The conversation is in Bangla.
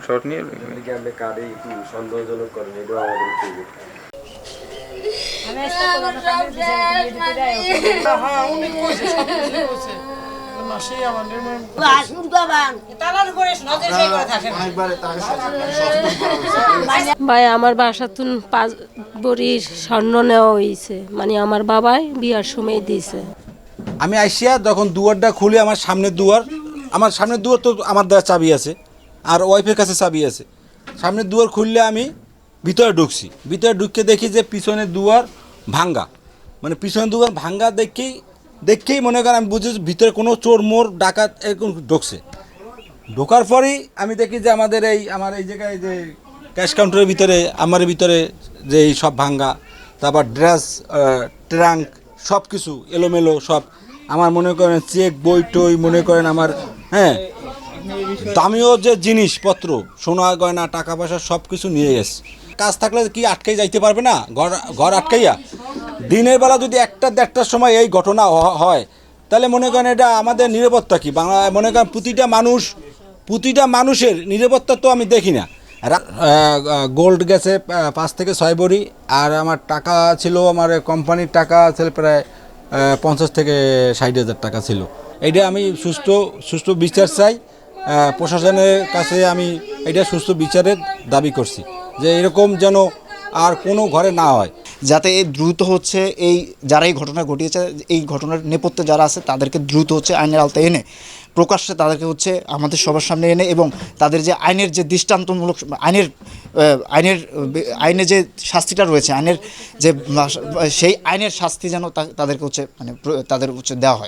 শর্ট নিয়ে আপনি কারে একটু সন্দেহজনক করেন এটাও আমাদের একটু ভাই আমার বাসাতুন 5 ভরির স্বর্ণ নেওয়া হয়েছে, মানে আমার বাবাই বিয়ার সময় দিয়েছে। আমি আইসিয়া যখন দুয়ারটা খুলি, আমার সামনের দুয়ার তো আমার দেওয়া চাবি আছে, আর ওয়াইফের কাছে চাবি আছে। সামনের দুয়ার খুললে আমি ভিতরে ঢুকে দেখি যে পিছনের দুয়ার ভাঙ্গা, মানে পিছনের দুয়ার ভাঙ্গা দেখেই মনে করেন আমি বুঝি ভিতরে কোনো চোর মোর ডাকাত এরকম ঢুকছে। ঢোকার পরেই আমি দেখি যে আমার এই জায়গায় যে ক্যাশ কাউন্টারের ভিতরে যে এই সব ভাঙ্গা, তারপর ড্রেস ট্রাঙ্ক সব কিছু এলোমেলো সব, আমার মনে করেন চেক বই টই মনে করেন আমার, হ্যাঁ, দামিও যে জিনিসপত্র সোনা গয়না টাকা পয়সা সব কিছু নিয়ে গেছে। কাজ থাকলে কি আটকাই যাইতে পারবে না? ঘর আটকাইয়া দিনের বেলা যদি 1টা-1.5টার সময় এই ঘটনা হয়, তাহলে মনে করেন এটা আমাদের নিরাপত্তা কি? বাংলা মনে করেন প্রতিটা মানুষের নিরাপত্তা তো আমি দেখি না। গোল্ড গেছে 5 থেকে 6 ভরি, আর আমার টাকা ছিল, আমার কোম্পানির টাকা ছিল প্রায় 50 থেকে 60 হাজার টাকা ছিল। এইটা আমি সুষ্ঠু বিচার চাই প্রশাসনের কাছে। আমি এটা সুষ্ঠু বিচারের দাবি করছি যে এরকম যেন আর কোনো ঘরে না হয়, যাতে এই দ্রুত হচ্ছে এই যারা এই ঘটনা ঘটিয়েছে, এই ঘটনার নেপথ্যে যারা আছে তাদেরকে দ্রুত হচ্ছে আইনের আওতায় এনে প্রকাশ্যে তাদেরকে হচ্ছে আমাদের সবার সামনে এনে, এবং তাদের যে আইনের যে দৃষ্টান্তমূলক আইনের যে শাস্তিটা রয়েছে, আইনের যে সেই আইনের শাস্তি যেন তাদেরকে হচ্ছে মানে তাদের হচ্ছে দেওয়া হয়।